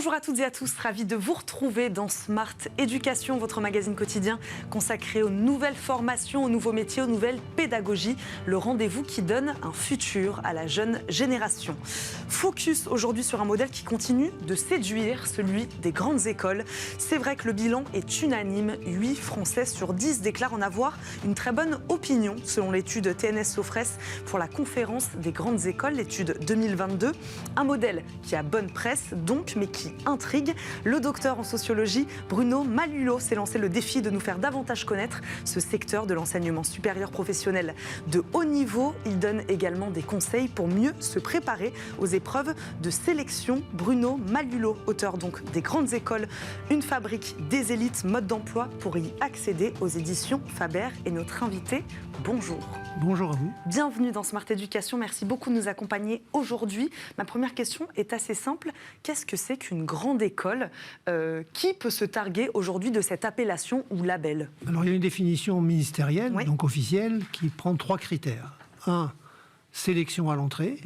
Bonjour à toutes et à tous, ravi de vous retrouver dans Smart Éducation, votre magazine quotidien consacré aux nouvelles formations, aux nouveaux métiers, aux nouvelles pédagogies. Le rendez-vous qui donne un futur à la jeune génération. Focus aujourd'hui sur un modèle qui continue de séduire, celui des grandes écoles. C'est vrai que le bilan est unanime. 8 Français sur 10 déclarent en avoir une très bonne opinion, selon l'étude TNS Sofres pour la conférence des grandes écoles, l'étude 2022. Un modèle qui a bonne presse, donc, mais qui intrigue. Le docteur en sociologie, Bruno Malulot, s'est lancé le défi de nous faire davantage connaître ce secteur de l'enseignement supérieur professionnel de haut niveau. Il donne également des conseils pour mieux se préparer aux épreuves de sélection. Bruno Malulot, auteur donc des grandes écoles, une fabrique des élites, mode d'emploi pour y accéder, aux éditions Faber, est notre invité. Bonjour. Bonjour à vous. Bienvenue dans Smart Éducation. Merci beaucoup de nous accompagner aujourd'hui. Ma première question est assez simple. Qu'est-ce que c'est qu'une grande école? Qui peut se targuer aujourd'hui de cette appellation ou label? Alors, il y a une définition ministérielle, Oui. donc officielle, qui prend 3 critères. 1, sélection à l'entrée.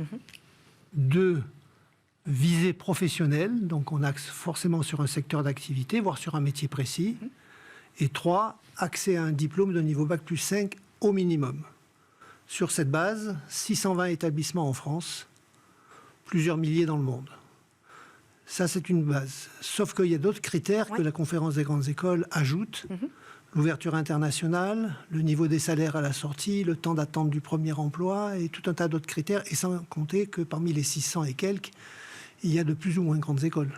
2, visée professionnelle, donc on axe forcément sur un secteur d'activité, voire sur un métier précis. Et 3, accès à un diplôme de niveau Bac+5 au minimum. Sur cette base, 620 établissements en France, plusieurs milliers dans le monde. Ça, c'est une base. Sauf qu'il y a d'autres critères que la conférence des grandes écoles ajoute. L'ouverture internationale, le niveau des salaires à la sortie, le temps d'attente du premier emploi et tout un tas d'autres critères. Et sans compter que parmi les 600 et quelques, il y a de plus ou moins grandes écoles.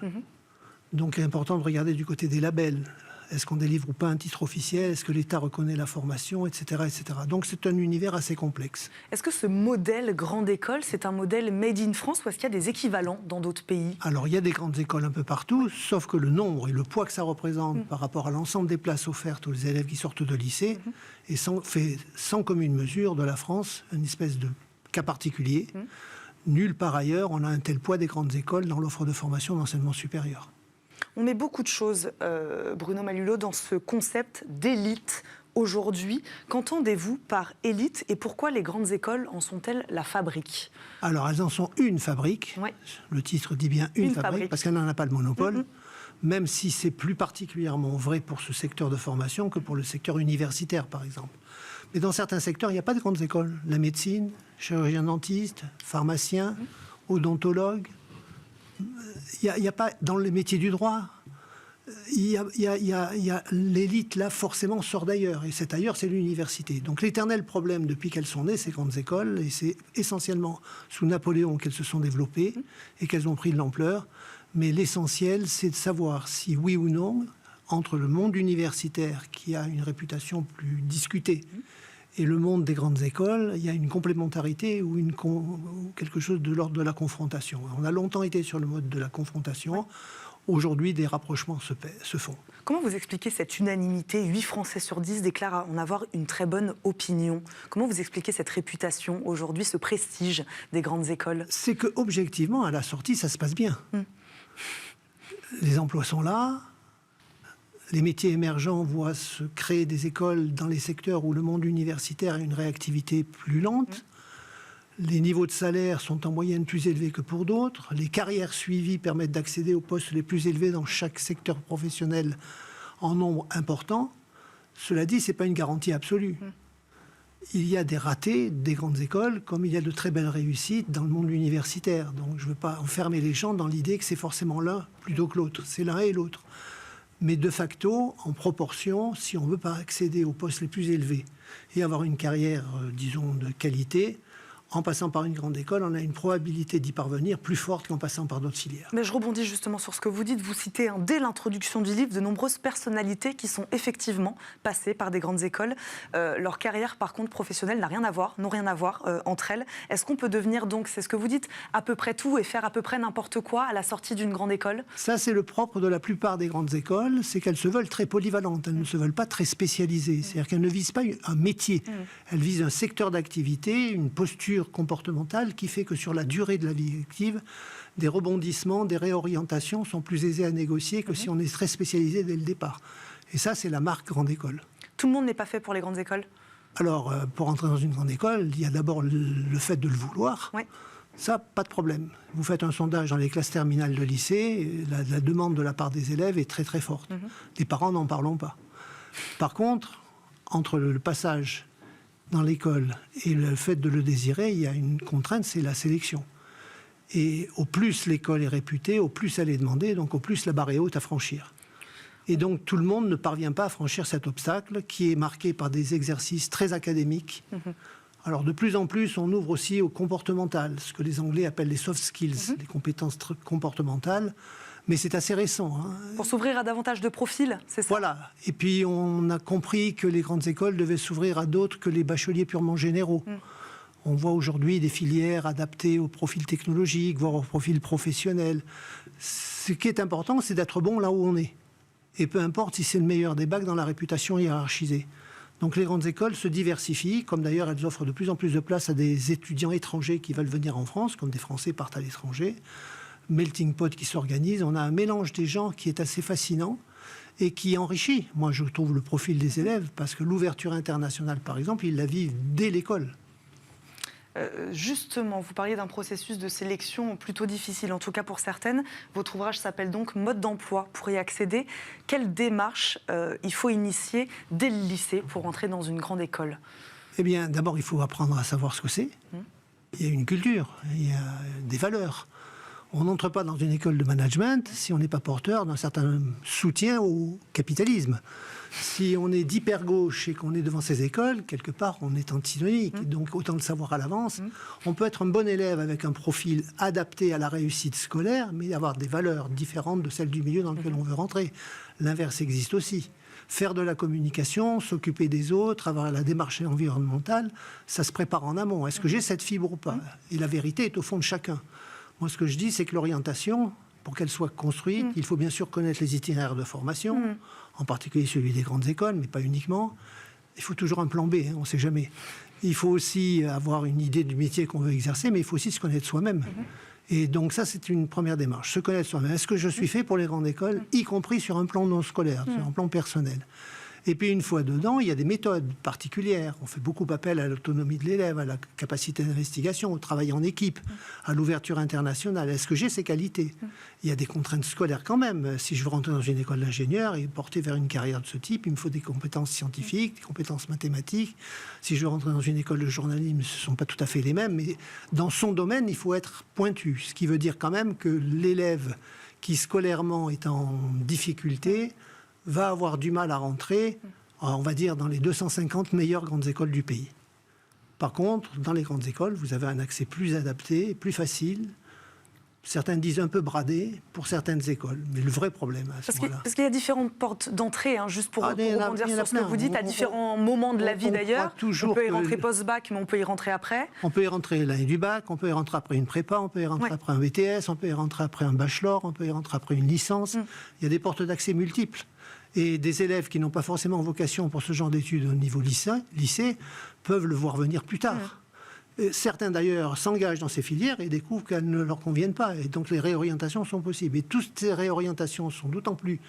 Donc, il est important de regarder du côté des labels. Est-ce qu'on délivre ou pas un titre officiel? Est-ce que l'État reconnaît la formation, etc., etc. Donc, c'est un univers assez complexe. Est-ce que ce modèle grande école, c'est un modèle made in France ou est-ce qu'il y a des équivalents dans d'autres pays? Alors, il y a des grandes écoles un peu partout, sauf que le nombre et le poids que ça représente par rapport à l'ensemble des places offertes aux élèves qui sortent de lycée fait sans commune mesure de la France une espèce de cas particulier. Nulle part ailleurs, on a un tel poids des grandes écoles dans l'offre de formation d'enseignement supérieur. On met beaucoup de choses, Bruno Malulot, dans ce concept d'élite aujourd'hui. Qu'entendez-vous par élite et pourquoi les grandes écoles en sont-elles la fabrique? Alors, elles en sont une fabrique. Ouais. Le titre dit bien une fabrique, parce qu'elle n'en a pas le monopole, même si c'est plus particulièrement vrai pour ce secteur de formation que pour le secteur universitaire, par exemple. Mais dans certains secteurs, il n'y a pas de grandes écoles. La médecine, chirurgien-dentiste, pharmacien, odontologue. Il n'y a pas, dans les métiers du droit, l'élite, là, forcément, sort d'ailleurs. Et cet ailleurs, c'est l'université. Donc l'éternel problème, depuis qu'elles sont nées, ces grandes écoles, et c'est essentiellement sous Napoléon qu'elles se sont développées et qu'elles ont pris de l'ampleur. Mais l'essentiel, c'est de savoir si, oui ou non, entre le monde universitaire, qui a une réputation plus discutée, et le monde des grandes écoles, il y a une complémentarité ou quelque chose de l'ordre de la confrontation. On a longtemps été sur le mode de la confrontation. Aujourd'hui, des rapprochements se font. Comment vous expliquez cette unanimité? 8 Français sur 10 déclarent en avoir une très bonne opinion. Comment vous expliquez cette réputation aujourd'hui, ce prestige des grandes écoles? C'est que, objectivement, à la sortie, ça se passe bien. Les emplois sont là. Les métiers émergents voient se créer des écoles dans les secteurs où le monde universitaire a une réactivité plus lente. Les niveaux de salaire sont en moyenne plus élevés que pour d'autres. Les carrières suivies permettent d'accéder aux postes les plus élevés dans chaque secteur professionnel en nombre important. Cela dit, ce n'est pas une garantie absolue. Il y a des ratés des grandes écoles, comme il y a de très belles réussites dans le monde universitaire. Donc je ne veux pas enfermer les gens dans l'idée que c'est forcément l'un plutôt que l'autre. C'est l'un et l'autre. Mais de facto, en proportion, si on ne veut pas accéder aux postes les plus élevés et avoir une carrière, disons, de qualité, en passant par une grande école, on a une probabilité d'y parvenir plus forte qu'en passant par d'autres filières. Mais je rebondis justement sur ce que vous dites. Vous citez dès l'introduction du livre de nombreuses personnalités qui sont effectivement passées par des grandes écoles. Leur carrière, par contre, professionnelle n'ont rien à voir entre elles. Est-ce qu'on peut devenir donc, c'est ce que vous dites, à peu près tout et faire à peu près n'importe quoi à la sortie d'une grande école? Ça, c'est le propre de la plupart des grandes écoles, c'est qu'elles se veulent très polyvalentes. Elles ne se veulent pas très spécialisées. C'est-à-dire qu'elles ne visent pas un métier. Elles visent un secteur d'activité, une posture comportementale qui fait que sur la durée de la vie active, des rebondissements, des réorientations sont plus aisés à négocier que si on est très spécialisé dès le départ. Et ça, c'est la marque grande école. Tout le monde n'est pas fait pour les grandes écoles? Alors, pour entrer dans une grande école, il y a d'abord le fait de le vouloir. Ça, pas de problème. Vous faites un sondage dans les classes terminales de lycée, la demande de la part des élèves est très très forte. Les parents n'en parlons pas. Par contre, entre le passage dans l'école et le fait de le désirer, il y a une contrainte, c'est la sélection. Et au plus l'école est réputée, au plus elle est demandée, donc au plus la barre est haute à franchir. Et donc tout le monde ne parvient pas à franchir cet obstacle qui est marqué par des exercices très académiques. Alors de plus en plus, on ouvre aussi au comportemental, ce que les Anglais appellent les soft skills, les compétences comportementales. Mais c'est assez récent. Pour s'ouvrir à davantage de profils, c'est ça? Voilà. Et puis on a compris que les grandes écoles devaient s'ouvrir à d'autres que les bacheliers purement généraux. On voit aujourd'hui des filières adaptées au profil technologique, voire au profil professionnel. Ce qui est important, c'est d'être bon là où on est. Et peu importe si c'est le meilleur des bacs dans la réputation hiérarchisée. Donc les grandes écoles se diversifient, comme d'ailleurs elles offrent de plus en plus de place à des étudiants étrangers qui veulent venir en France, comme des Français partent à l'étranger. Melting pot qui s'organise, on a un mélange des gens qui est assez fascinant et qui enrichit, moi je trouve, le profil des élèves, parce que l'ouverture internationale, par exemple, ils la vivent dès l'école. Justement, vous parliez d'un processus de sélection plutôt difficile, en tout cas pour certaines. Votre ouvrage s'appelle donc « Mode d'emploi ». Pour y accéder, quelle démarche il faut initier dès le lycée pour entrer dans une grande école? Eh bien, d'abord, il faut apprendre à savoir ce que c'est. Il y a une culture, il y a des valeurs. On n'entre pas dans une école de management si on n'est pas porteur d'un certain soutien au capitalisme. Si on est d'hyper-gauche et qu'on est devant ces écoles, quelque part, on est antinomique. Donc, autant le savoir à l'avance. On peut être un bon élève avec un profil adapté à la réussite scolaire, mais avoir des valeurs différentes de celles du milieu dans lequel on veut rentrer. L'inverse existe aussi. Faire de la communication, s'occuper des autres, avoir la démarche environnementale, ça se prépare en amont. Est-ce que j'ai cette fibre ou pas? Et la vérité est au fond de chacun. Moi, ce que je dis, c'est que l'orientation, pour qu'elle soit construite, il faut bien sûr connaître les itinéraires de formation, en particulier celui des grandes écoles, mais pas uniquement. Il faut toujours un plan B, on ne sait jamais. Il faut aussi avoir une idée du métier qu'on veut exercer, mais il faut aussi se connaître soi-même. Et donc ça, c'est une première démarche, se connaître soi-même. Est-ce que je suis fait pour les grandes écoles, y compris sur un plan non scolaire, sur un plan personnel? Et puis une fois dedans, il y a des méthodes particulières. On fait beaucoup appel à l'autonomie de l'élève, à la capacité d'investigation, au travail en équipe, à l'ouverture internationale. Est-ce que j'ai ces qualités? Il y a des contraintes scolaires quand même. Si je veux rentrer dans une école d'ingénieur et porter vers une carrière de ce type, il me faut des compétences scientifiques, des compétences mathématiques. Si je veux rentrer dans une école de journalisme, ce ne sont pas tout à fait les mêmes. Mais dans son domaine, il faut être pointu. Ce qui veut dire quand même que l'élève qui scolairement est en difficulté va avoir du mal à rentrer, on va dire, dans les 250 meilleures grandes écoles du pays. Par contre, dans les grandes écoles, vous avez un accès plus adapté, plus facile. Certains disent un peu bradé pour certaines écoles. Mais le vrai problème à ce moment-là... Parce qu'il y a différentes portes d'entrée, juste pour rebondir sur ce que vous dites, à différents moments de la vie d'ailleurs. On peut y rentrer post-bac, mais on peut y rentrer après. On peut y rentrer l'année du bac, on peut y rentrer après une prépa, on peut y rentrer après un BTS, on peut y rentrer après un bachelor, on peut y rentrer après une licence. Il y a des portes d'accès multiples. Et des élèves qui n'ont pas forcément vocation pour ce genre d'études au niveau lycée peuvent le voir venir plus tard. Certains d'ailleurs s'engagent dans ces filières et découvrent qu'elles ne leur conviennent pas. Et donc les réorientations sont possibles. Et toutes ces réorientations sont d'autant plus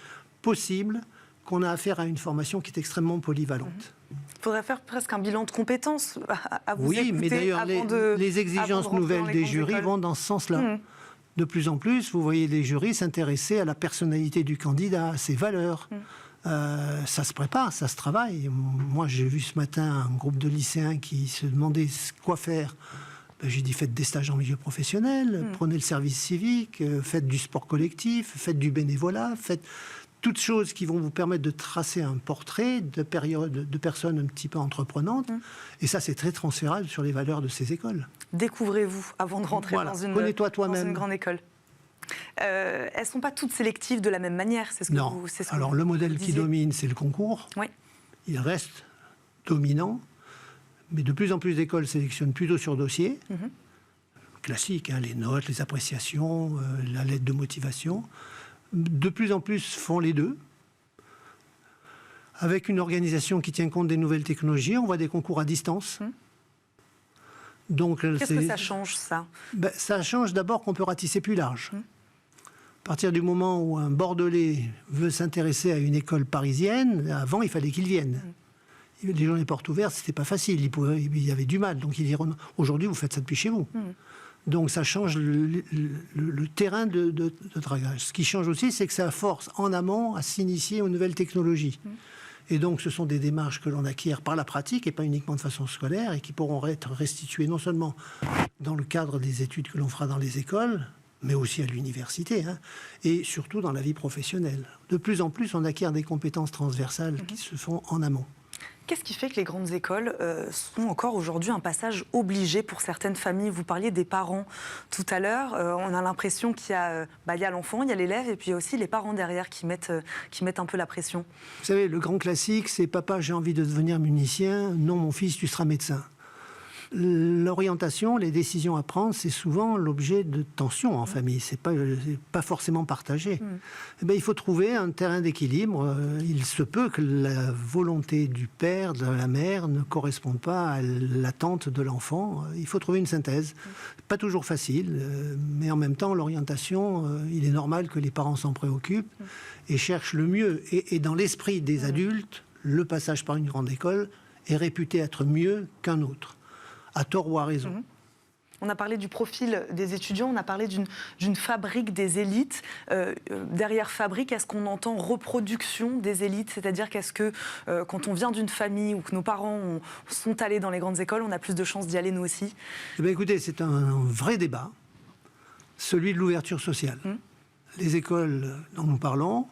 possibles qu'on a affaire à une formation qui est extrêmement polyvalente. Il faudrait faire presque un bilan de compétences à vous écouter. Oui, mais d'ailleurs les exigences nouvelles des jurys vont dans ce sens-là. De plus en plus, vous voyez les jurys s'intéresser à la personnalité du candidat, à ses valeurs. Ça se prépare, ça se travaille. Moi, j'ai vu ce matin un groupe de lycéens qui se demandaient quoi faire. J'ai dit, faites des stages en milieu professionnel, prenez le service civique, faites du sport collectif, faites du bénévolat, faites toutes choses qui vont vous permettre de tracer un portrait de personnes un petit peu entreprenantes. Et ça, c'est très transférable sur les valeurs de ces écoles. Découvrez-vous avant de rentrer dans une grande école. Elles ne sont pas toutes sélectives de la même manière, c'est ce que non. Alors le modèle qui domine, c'est le concours. Oui. Il reste dominant, mais de plus en plus d'écoles sélectionnent plutôt sur dossier. Classique, les notes, les appréciations, la lettre de motivation. De plus en plus font les deux. Avec une organisation qui tient compte des nouvelles technologies, on voit des concours à distance. Qu'est-ce que ça change, ça? Ça change d'abord qu'on peut ratisser plus large. À partir du moment où un Bordelais veut s'intéresser à une école parisienne, avant, il fallait qu'il vienne. Les journées portes ouvertes, c'était pas facile. Il y avait du mal. Donc, aujourd'hui, vous faites ça depuis chez vous. Donc ça change le terrain de dragage. Ce qui change aussi, c'est que ça force en amont à s'initier aux nouvelles technologies. Et donc ce sont des démarches que l'on acquiert par la pratique et pas uniquement de façon scolaire et qui pourront être restituées non seulement dans le cadre des études que l'on fera dans les écoles, mais aussi à l'université, et surtout dans la vie professionnelle. De plus en plus, on acquiert des compétences transversales qui se font en amont. Qu'est-ce qui fait que les grandes écoles sont encore aujourd'hui un passage obligé pour certaines familles? Vous parliez des parents tout à l'heure. On a l'impression qu'il y a, il y a l'enfant, il y a l'élève, et puis aussi les parents derrière qui mettent un peu la pression. Vous savez, le grand classique, c'est « Papa, j'ai envie de devenir musicien. Non, mon fils, tu seras médecin ». L'orientation, les décisions à prendre, c'est souvent l'objet de tensions en famille. C'est pas forcément partagé. Eh bien, il faut trouver un terrain d'équilibre. Il se peut que la volonté du père, de la mère, ne corresponde pas à l'attente de l'enfant. Il faut trouver une synthèse. Pas toujours facile, mais en même temps, l'orientation, il est normal que les parents s'en préoccupent et cherchent le mieux. Et dans l'esprit des adultes, le passage par une grande école est réputé être mieux qu'un autre. À tort ou à raison. On a parlé du profil des étudiants, on a parlé d'une fabrique des élites. Derrière fabrique, est-ce qu'on entend reproduction des élites? C'est-à-dire qu'est-ce que quand on vient d'une famille ou que nos parents sont allés dans les grandes écoles, on a plus de chances d'y aller nous aussi? Eh bien, écoutez, c'est un vrai débat, celui de l'ouverture sociale. Les écoles dont nous parlons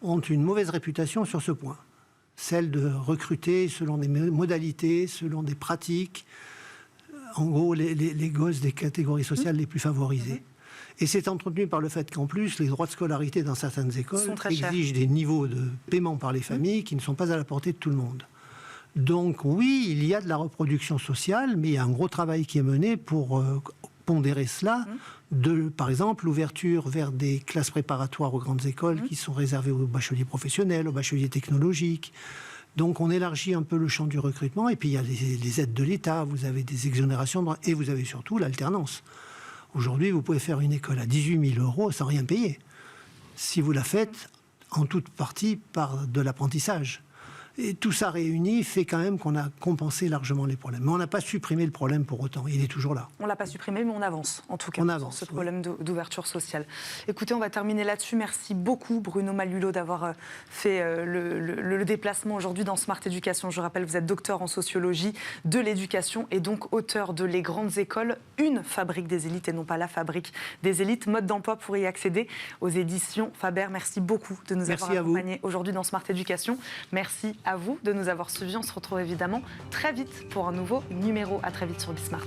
ont une mauvaise réputation sur ce point. Celle de recruter selon des modalités, selon des pratiques, en gros, les gosses des catégories sociales les plus favorisées. Et c'est entretenu par le fait qu'en plus, les droits de scolarité dans certaines écoles exigent des niveaux de paiement par les familles qui ne sont pas à la portée de tout le monde. Donc oui, il y a de la reproduction sociale, mais il y a un gros travail qui est mené pour pondérer cela. Par exemple, l'ouverture vers des classes préparatoires aux grandes écoles qui sont réservées aux bacheliers professionnels, aux bacheliers technologiques. Donc on élargit un peu le champ du recrutement, et puis il y a les aides de l'État, vous avez des exonérations de droits, et vous avez surtout l'alternance. Aujourd'hui, vous pouvez faire une école à 18 000 € sans rien payer, si vous la faites en toute partie par de l'apprentissage. Et tout ça réuni fait quand même qu'on a compensé largement les problèmes. Mais on n'a pas supprimé le problème pour autant, il est toujours là. On ne l'a pas supprimé, mais on avance, en tout cas, on avance, sur ce problème d'ouverture sociale. Écoutez, on va terminer là-dessus. Merci beaucoup, Bruno Malulot, d'avoir fait le déplacement aujourd'hui dans Smart Éducation. Je rappelle, vous êtes docteur en sociologie de l'éducation et donc auteur de Les Grandes Écoles, une fabrique des élites et non pas la fabrique des élites. Mode d'emploi pour y accéder aux éditions Faber. Merci beaucoup de nous avoir accompagnés aujourd'hui dans Smart Éducation. Merci à vous de nous avoir suivis. On se retrouve évidemment très vite pour un nouveau numéro. À très vite sur Bismart.